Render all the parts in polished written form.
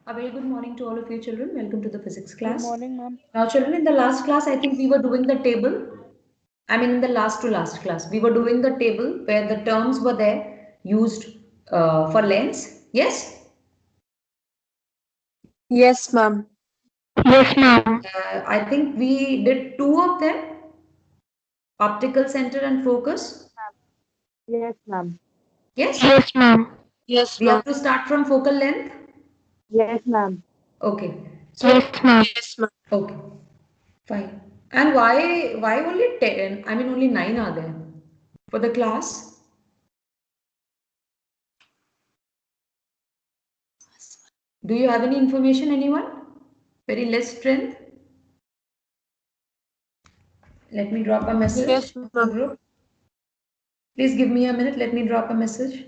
A very good morning to all of you children. Welcome to the physics Good class. morning, ma'am. Now children, in the last class, I think we were doing the table. I mean in the last to last class, we were doing the table where the terms were there used for lens. Yes? Yes, ma'am. Yes, ma'am. I think we did two of them, optical center and focus. Yes, ma'am. Yes? Yes, ma'am. Yes, We have ma'am. to start from focal length. Yes, ma'am. Okay. Yes, So, ma'am. Yes, ma'am. okay, fine. And why only 10? I mean only 9 are there for the class? Do you have any information, anyone? Very less strength? Let me drop a message Yes, in the ma'am. group. Please give me a minute. Let me drop a message.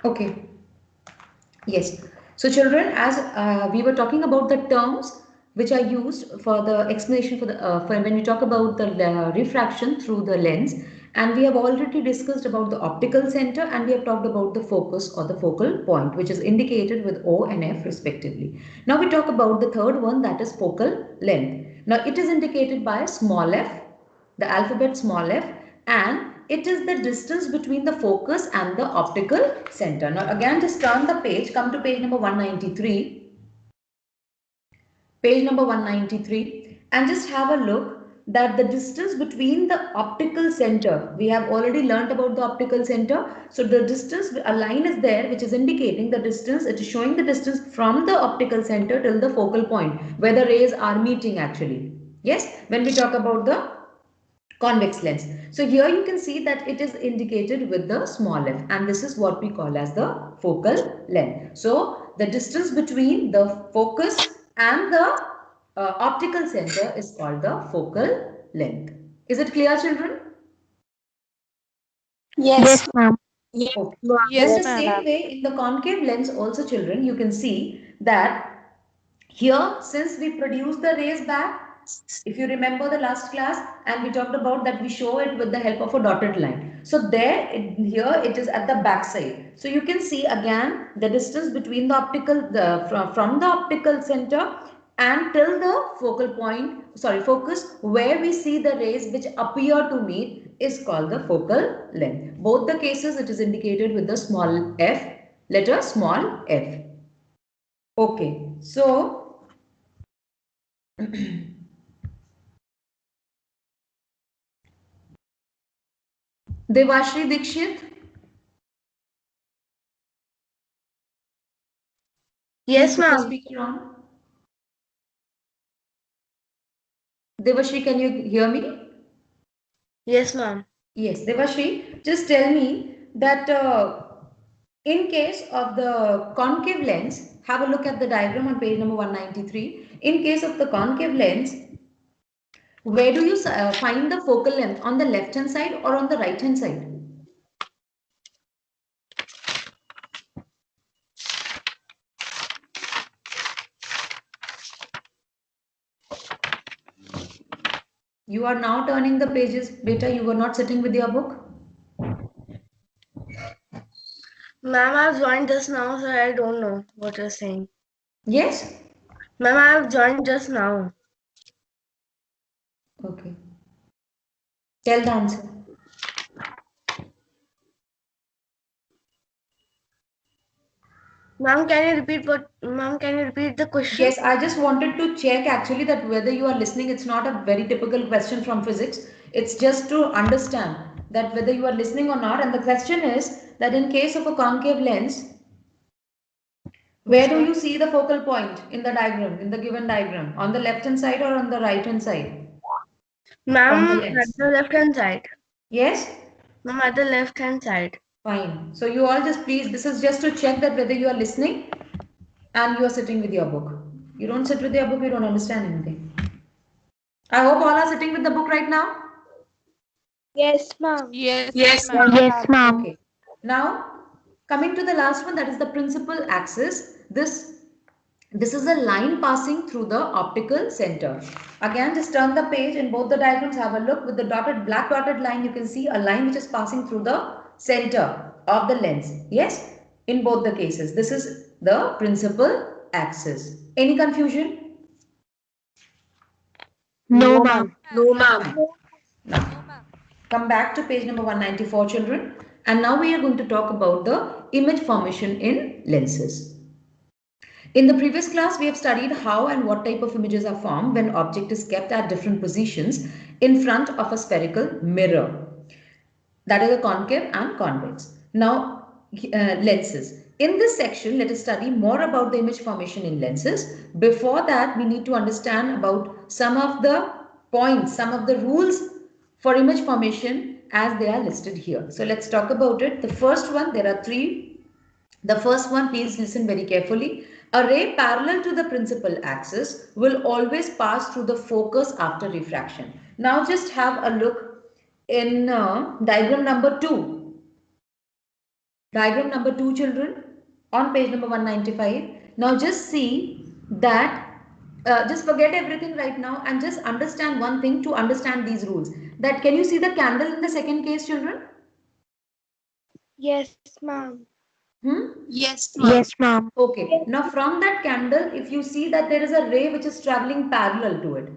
Okay. Yes. So children, as we were talking about the terms which are used for the explanation for when we talk about the refraction through the lens, and we have already discussed about the optical center, and we have talked about the focus or the focal point, which is indicated with O and F respectively. Now we talk about the third one, that is focal length. Now it is indicated by small f, the alphabet small f, and it is the distance between the focus and the optical center. Now again, just turn the page, come to page number 193. Page number 193, and just have a look that the distance between the optical center, we have already learnt about the optical center. So the distance, a line is there which is indicating the distance, it is showing the distance from the optical center till the focal point where the rays are meeting actually. Yes, when we talk about the convex lens. So here you can see that it is indicated with the small f, and this is what we call as the focal length. So the distance between the focus and the optical center is called the focal length. Is it clear, children? Yes, Yes. ma'am. Yes, Okay. ma'am. In Yes, the Yes, ma'am. ma'am. same way, in the concave lens also children, you can see that here since we produce the rays back, if you remember the last class, and we talked about that we show it with the help of a dotted line. So there, here it is at the back side. So you can see again the distance between the from the optical center and till the focal point, sorry, focus, where we see the rays which appear to meet is called the focal length. Both the cases it is indicated with the small f, letter small f. Okay, so Devashri Dikshit. Please Yes, put the ma'am. speaker on. Devashri, can you hear me? Yes, ma'am. Yes, Devashri, just tell me that in case of the concave lens, have a look at the diagram on page number 193. In case of the concave lens, where do you find the focal length? On the left hand side or on the right hand side? You are now turning the pages. Beta, you were not sitting with your book? Ma'am, I've joined just now, so I don't know what you're saying. Yes? Ma'am, I've joined just now. Okay. Tell the answer. Ma'am, can you repeat the question? Yes, I just wanted to check actually that whether you are listening. It's not a very typical question from physics. It's just to understand that whether you are listening or not. And the question is that in case of a concave lens, where Yes, do ma'am. you see the focal point in the diagram, in the given diagram? On the left hand side or on the right hand side from the Ma'am, at lens? the left hand side. Yes? Ma'am, at the left hand side. Fine. So you all just please, this is just to check that whether you are listening and you are sitting with your book. You don't sit with your book, you don't understand anything. I hope all are sitting with the book right now. Yes, ma'am. Yes, Yes, ma'am. Yes, Yes, ma'am. Okay. Now, coming to the last one, that is the principal axis. This is a line passing through the optical center. Again, just turn the page in both the diagrams. Have a look with the black dotted line. You can see a line which is passing through the center of the lens. Yes, in both the cases. This is the principal axis. Any confusion? No, No, ma'am. ma'am. No, ma'am. Fine. Now, come back to page number 194, children. And now we are going to talk about the image formation in lenses. In the previous class, we have studied how and what type of images are formed when object is kept at different positions in front of a spherical mirror. That is a concave and convex. Now, lenses. In this section, let us study more about the image formation in lenses. Before that, we need to understand about some of the points, some of the rules for image formation as they are listed here. So let's talk about it. The first one, there are three. The first one, please listen very carefully. A ray parallel to the principal axis will always pass through the focus after refraction. Now just have a look in diagram number 2. Diagram number 2, children, on page number 195. Now just see that, just forget everything right now and just understand one thing to understand these rules. That can you see the candle in the second case, children? Yes, ma'am. Yes, ma'am. Yes, ma'am. Okay, now from that candle, if you see that there is a ray which is traveling parallel to it,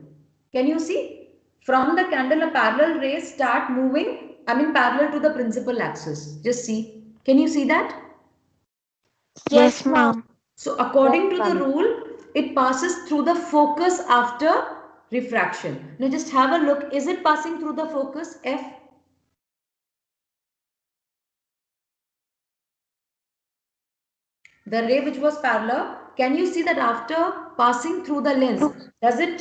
can you see? From the candle, a parallel rays start moving, parallel to the principal axis. Just see. Can you see that? Yes, ma'am. So according to the ma'am. rule, it passes through the focus after refraction. Now just have a look. Is it passing through the focus F? The ray which was parallel, can you see that after passing through the lens, does it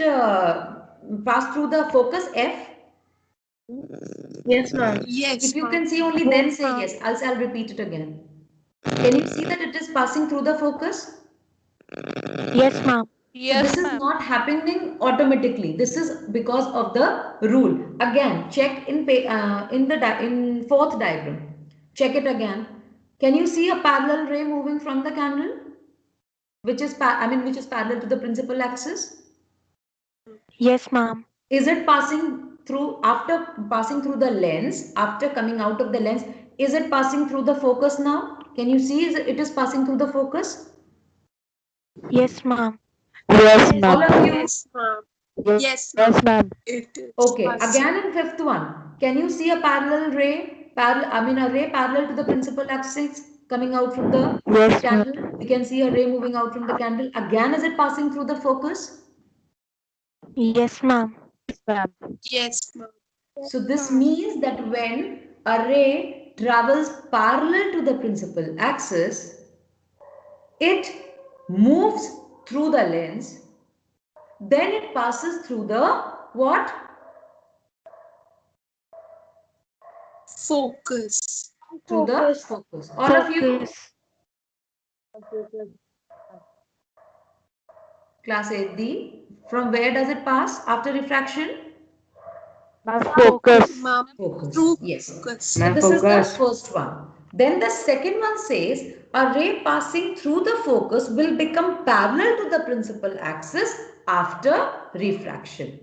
pass through the focus F? Yes, ma'am. Yes, If you ma'am. can see only then Yes, say ma'am. yes, else I'll repeat it again. Can you see that it is passing through the focus? Yes, ma'am. So Yes, this is ma'am. not happening automatically. This is because of the rule. Again, check in fourth diagram. Check it again. Can you see a parallel ray moving from the candle, which is which is parallel to the principal axis? Yes, ma'am. Is it passing through after passing through the lens? After coming out of the lens, is it passing through the focus now? Can you see it is passing through the focus? Yes, ma'am. Yes, All ma'am. of you? Yes, ma'am. Yes, Yes, ma'am. yes, ma'am. It is Okay, passing. again in fifth one, can you see a parallel ray, a ray parallel to the principal axis coming out from the Yes, ma'am. candle? We can see a ray moving out from the candle. Again, is it passing through the focus? Yes, ma'am. Yes, ma'am. Yes, ma'am. So this means that when a ray travels parallel to the principal axis, it moves through the lens, then it passes through the what? Focus. Through the Focus. focus. All of you? Focus. Class 8D. From where does it pass after refraction? Ma'am, focus. Ma'am. Focus. Through Yes. focus. So this is the first one. Then the second one says a ray passing through the focus will become parallel to the principal axis after refraction.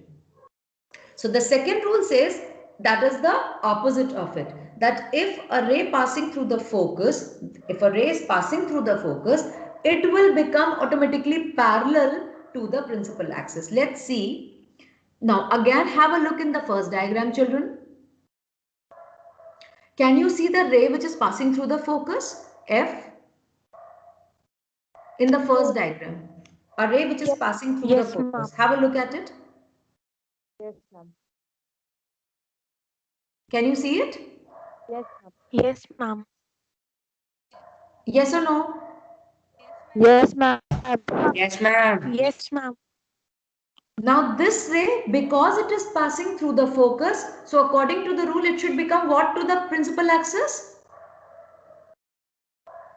So the second rule says that is the opposite of it. That if a ray passing through the focus, if a ray is passing through the focus, it will become automatically parallel to the principal axis. Let's see. Now again have a look in the first diagram, children. Can you see the ray which is passing through the focus? F. In the first diagram. A ray which is passing through the Yes, ma'am. focus. Have a look at it. Yes, ma'am. Can you see it? Yes, ma'am. Yes, ma'am. Yes or no? Yes, ma'am. Yes, ma'am. Yes, ma'am. Now this ray, because it is passing through the focus, so according to the rule, it should become what to the principal axis?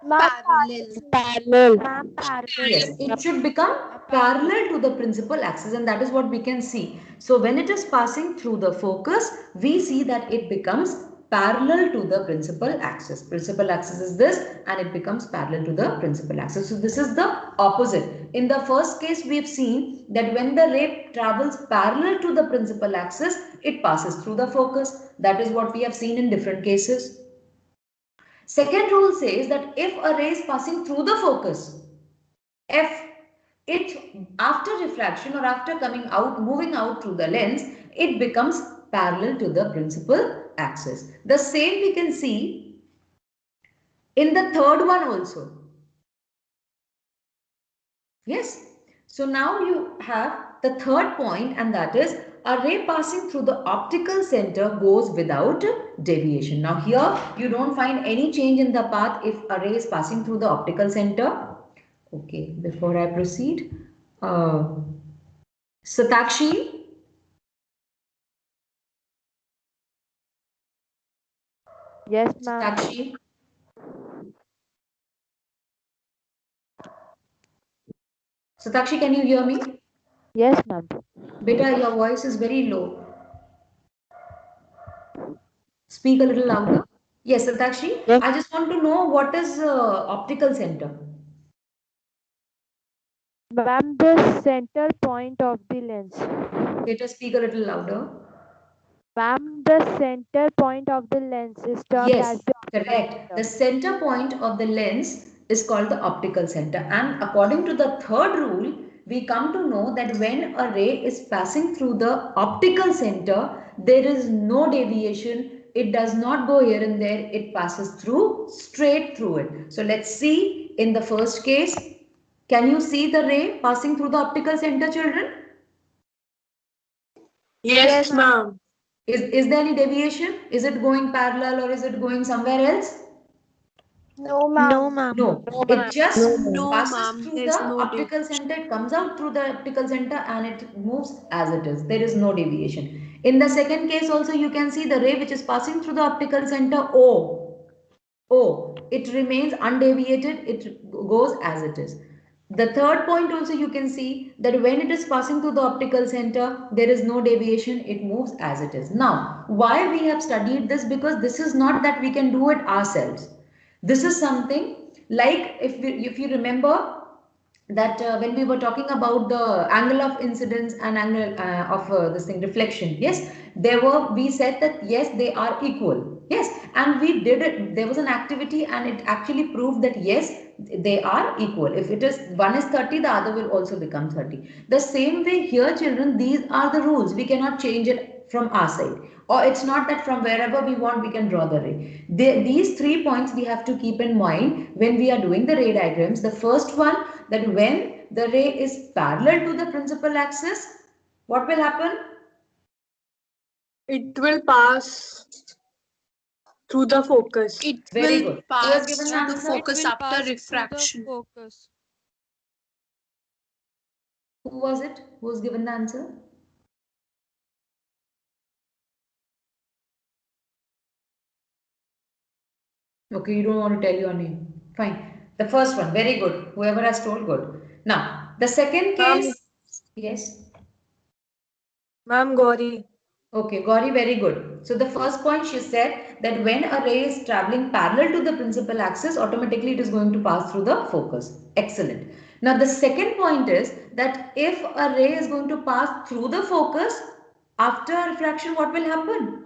Parallel. Parallel. Ma'am, parallel. Yes, it should become parallel to the principal axis, and that is what we can see. So when it is passing through the focus, we see that it becomes parallel to the principal axis. Principal axis is this, and it becomes parallel to the principal axis. So this is the opposite. In the first case, we have seen that when the ray travels parallel to the principal axis, it passes through the focus. That is what we have seen in different cases. Second rule says that if a ray is passing through the focus, F, it after refraction or after coming out, moving out through the lens, it becomes parallel to the principal axis. The same we can see in the third one also. Yes. So now you have the third point, and that is a ray passing through the optical center goes without deviation. Now here you don't find any change in the path if a ray is passing through the optical center. Okay, before I proceed, Satakshi, Yes, ma'am. Satakshi, Satakshi, can you hear me? Yes, ma'am. Beta, your voice is very low. Speak a little louder. Yes, Satakshi, Yes. I just want to know what is optical center. Ma'am, the center point of the lens. Beta, speak a little louder. Ma'am, the center point of the lens is termed as Yes, the optical correct. The center. center point of the lens is called the optical center. And according to the third rule, we come to know that when a ray is passing through the optical center, there is no deviation. It does not go here and there. It passes through, straight through it. So let's see in the first case. Can you see the ray passing through the optical center, children? Yes, ma'am. Is there any deviation? Is it going parallel or is it going somewhere else? No, No, ma'am. ma'am. No, No, it ma'am. just No, ma'am. No, passes ma'am. through the There's no optical center. It comes out through the optical center and it moves as it is. There is no deviation. In the second case also you can see the ray which is passing through the optical center O. It remains undeviated. It goes as it is. The third point also you can see that when it is passing through the optical center, there is no deviation. It moves as it is. Now, why we have studied this? Because this is not that we can do it ourselves. This is something like if you remember that when we were talking about the angle of incidence and angle of this thing reflection, yes, we said that yes, they are equal, yes, and we did it. There was an activity and it actually proved that yes, they are equal. If it is one is 30, the other will also become 30. The same way here, children, these are the rules. We cannot change it from our side, or it's not that from wherever we want we can draw the ray. These 3 points we have to keep in mind when we are doing the ray diagrams. The first one, that when the ray is parallel to the principal axis, what will happen? It will pass through the focus. It Very will good. Who has pass given the through the answer? focus after refraction. Who was it? Who's given the answer? Okay, you don't want to tell your name. Fine. The first one, very good. Whoever has told, good. Now, the second case, yes. Ma'am, Gauri. Okay, Gauri, very good. So the first point she said that when a ray is traveling parallel to the principal axis, automatically it is going to pass through the focus. Excellent. Now the second point is that if a ray is going to pass through the focus, after refraction, what will happen?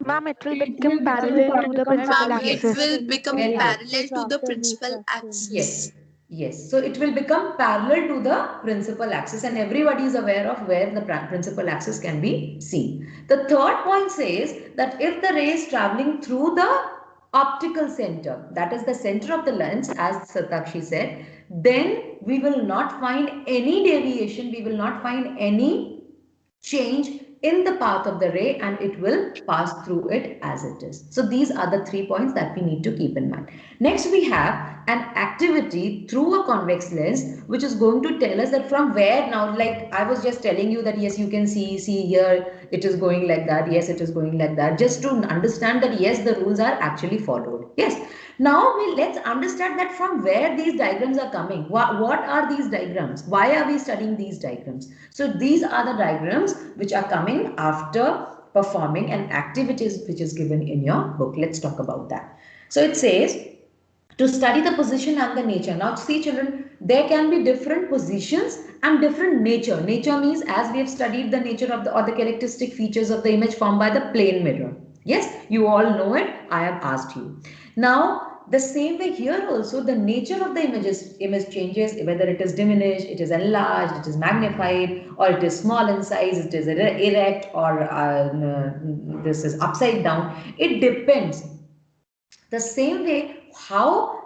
Ma'am, it will It become will become parallel to the principal Ma'am, it axis. will become Very good. parallel to the principal Yes, axis. yes. So it will become parallel to the principal axis, and everybody is aware of where the principal axis can be seen. The third point says that if the ray is traveling through the optical center, that is the center of the lens, as Satakshi said, then we will not find any deviation, we will not find any change in the path of the ray, and it will pass through it as it is. So these are the 3 points that we need to keep in mind. Next we have an activity through a convex lens which is going to tell us that from where now, like I was just telling you that yes, you can see here, it is going like that, yes, it is going like that, just to understand that yes, the rules are actually followed. Yes. Now let's understand that from where these diagrams are coming. What are these diagrams? Why are we studying these diagrams? So these are the diagrams which are coming after performing an activity which is given in your book. Let's talk about that. So it says to study the position and the nature. Now see children, there can be different positions and different nature. Nature means, as we have studied the nature of the or the characteristic features of the image formed by the plane mirror. Yes, you all know it. I have asked you. Now the same way here also, the nature of the image changes, whether it is diminished, it is enlarged, it is magnified, or it is small in size, it is erect, or this is upside down. It depends. The same way, how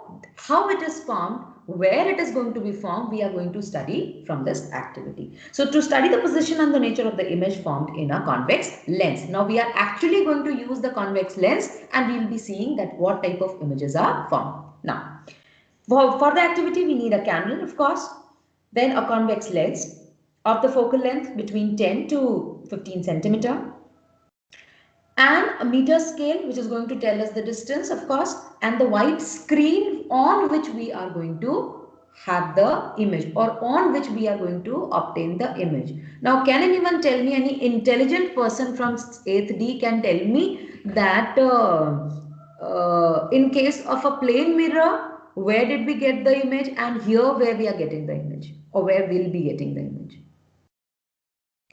it is formed, where it is going to be formed, we are going to study from this activity. So to study the position and the nature of the image formed in a convex lens. Now we are actually going to use the convex lens, and we will be seeing that what type of images are formed. Now for the activity, we need a candle, of course, then a convex lens of the focal length between 10 to 15 centimeter, and a meter scale which is going to tell us the distance, of course, and the white screen on which we are going to have the image, or on which we are going to obtain the image. Now can anyone tell me, any intelligent person from 8th D can tell me that in case of a plane mirror, where did we get the image, and here where we are getting the image, or where we'll be getting the image?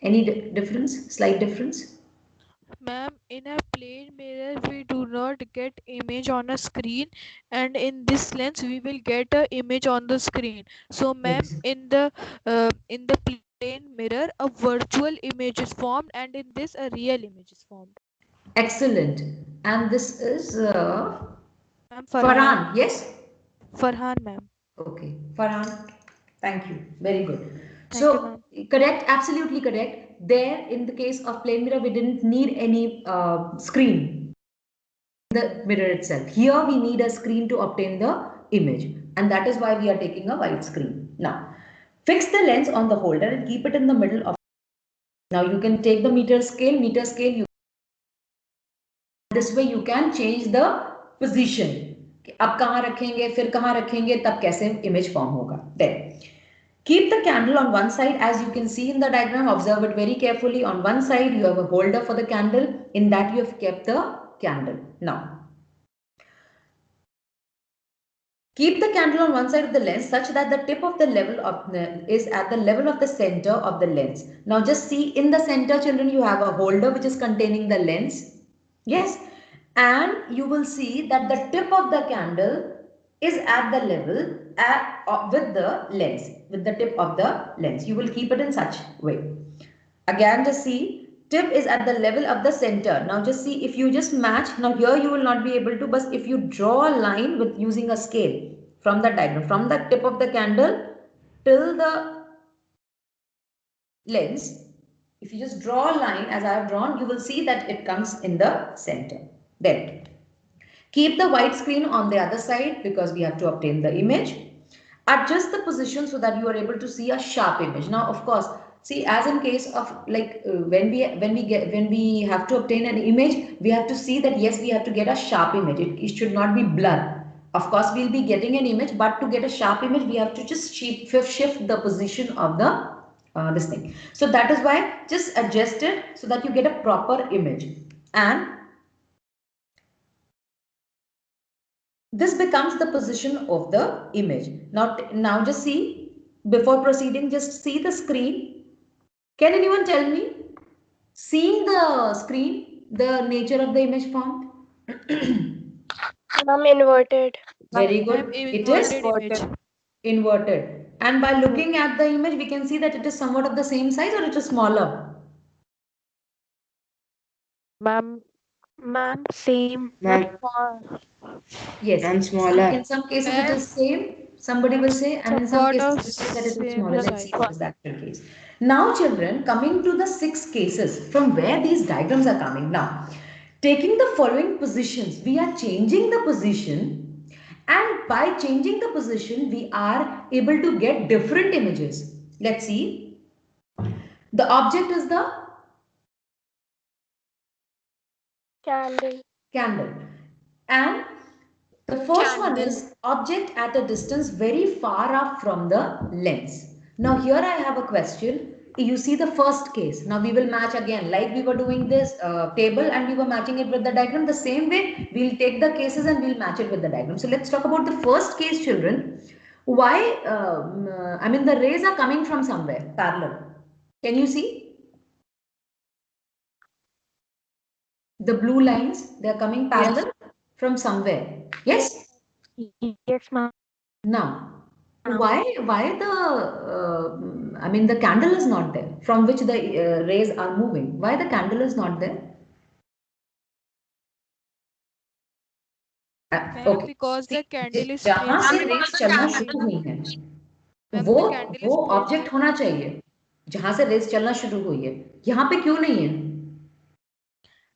Any difference, slight difference? Ma'am, in a plane mirror, we do not get image on a screen, and in this lens, we will get a image on the screen. So, ma'am, Yes. in the plane mirror, a virtual image is formed, and in this, a real image is formed. Excellent. And this is Ma'am, Farhan, yes? Farhan, ma'am. Okay, Farhan, thank you. Very good. Thank you, So, ma'am. correct, absolutely correct. There, in the case of plane mirror, we didn't need any screen, the mirror itself. Here, we need a screen to obtain the image, and that is why we are taking a wide screen. Now, fix the lens on the holder and keep it in the middle of. Now, you can take the meter scale, you this way you can change the position. अब कहाँ रखेंगे, फिर कहाँ रखेंगे, तब कैसे image form होगा. Then keep the candle on one side, as you can see in the diagram. Observe it very carefully. On one side you have a holder for the candle. In that you have kept the candle. Now keep the candle on one side of the lens such that the tip of the level of is at the level of the center of the lens. Now just see, in the center, children, you have a holder which is containing the lens. Yes, and you will see that the tip of the candle is at the level with the lens, with the tip of the lens. You will keep it in such way. Again, just see, tip is at the level of the center. Now just see, if you just match, now here you will not be able to, but if you draw a line with using a scale from the diagram, from the tip of the candle till the lens, if you just draw a line as I have drawn, you will see that it comes in the center. Then keep the white screen on the other side because we have to obtain the image. Adjust the position so that you are able to see a sharp image. Now, of course, see, as in case of like when we have to obtain an image, we have to see that yes, we have to get a sharp image. It should not be blur. Of course, we'll be getting an image, but to get a sharp image, we have to just shift the position of the this thing. So that is why just adjust it so that you get a proper image, and this becomes the position of the image. Now just see, before proceeding, just see the screen. Can anyone tell me, seeing the screen, the nature of the image formed? Ma'am, inverted. Very Ma'am, good. It is inverted image. inverted. And by looking at the image, we can see that it is somewhat of the same size, or it is smaller. Ma'am, Same. Ma'am, Yes. and smaller. In some cases it is same, somebody will say, and in some somewhat cases of it will say that it is same smaller. Let's see size. what is the actual case. Now children, coming to the 6 cases from where these diagrams are coming. Now, taking the following positions, we are changing the position, and by changing the position, we are able to get different images. Let's see. The object is the Candle. Candle. And the first one is object at a distance very far off from the lens. Now here I have a question. You see the first case. Now we will match again like we were doing this table and we were matching it with the diagram. The same way we'll take the cases and we'll match it with the diagram. So let's talk about the first case, children. Why, I mean the rays are coming from somewhere parallel. Can you see? The blue lines, they are coming parallel from somewhere. Yes? Yes, ma'am. Now, why the I mean the candle is not there from which the rays are moving? Why the candle is not there? Ma'am, Okay. because the candle is जहाँ placed से in race चलना शुरू हुई है Ma'am, वो the candle is placed object होना चाहिए जहाँ से रेस चलना शुरू हुई है यहाँ पे क्यों नहीं है?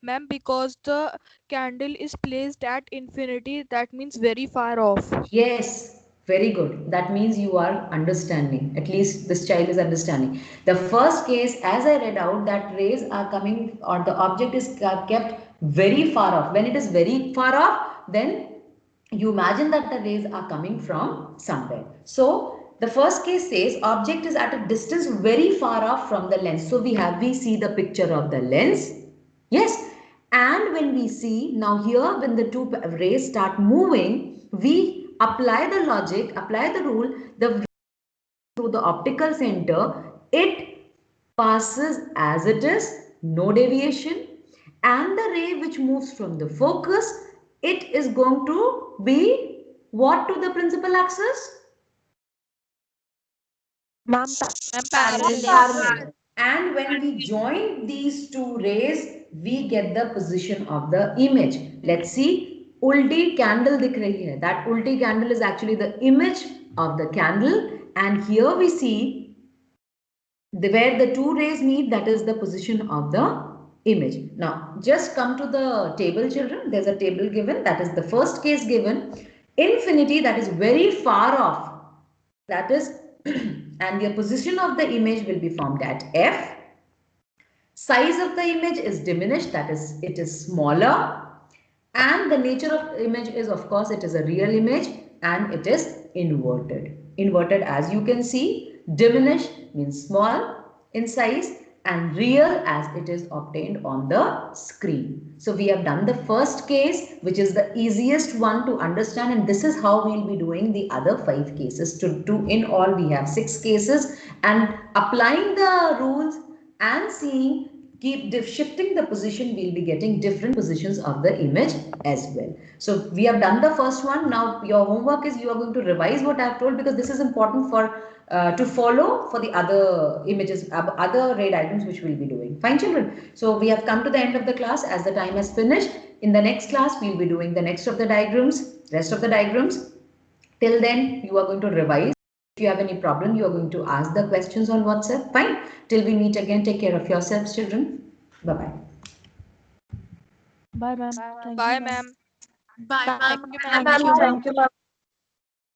Ma'am, because the candle is placed at infinity, that means very far off. Yes, very good. That means you are understanding. At least this child is understanding. The first case, as I read out, that rays are coming or the object is kept very far off. When it is very far off, then you imagine that the rays are coming from somewhere. So the first case says object is at a distance very far off from the lens. So we see the picture of the lens. Yes. And when we see now here when the two rays start moving, we apply the logic, apply the rule, the through the optical center, it passes as it is, no deviation, and the ray which moves from the focus, it is going to be what to the principal axis? Ma'am, Parallel. And when we join these two rays, we get the position of the image. Let's see. Ulti candle dikh rahi hai. That ulti candle is actually the image of the candle. And here we see where the two rays meet, that is the position of the image. Now, just come to the table, children. There's a table given. That is the first case given. Infinity, that is very far off. That is, and the position of the image will be formed at F. Size of the image is diminished, that is, it is smaller. And the nature of image is, of course, it is a real image and it is inverted. Inverted, as you can see, diminished means small in size and real as it is obtained on the screen. So we have done the first case, which is the easiest one to understand, and this is how we'll be doing the other 5 cases. In all, we have 6 cases, and applying the rules and seeing, keep shifting the position, we'll be getting different positions of the image as well. So we have done the first one. Now your homework is you are going to revise what I have told, because this is important for to follow for the other images, other ray diagrams which we'll be doing. Fine, children. So we have come to the end of the class as the time has finished. In the next class, we'll be doing the rest of the diagrams. Till then, you are going to revise. If you have any problem, you are going to ask the questions on WhatsApp. Fine. Till we meet again, take care of yourselves, children. Bye-bye. Bye, ma'am. Bye, ma'am. Thank you, ma'am. Thank you, ma'am.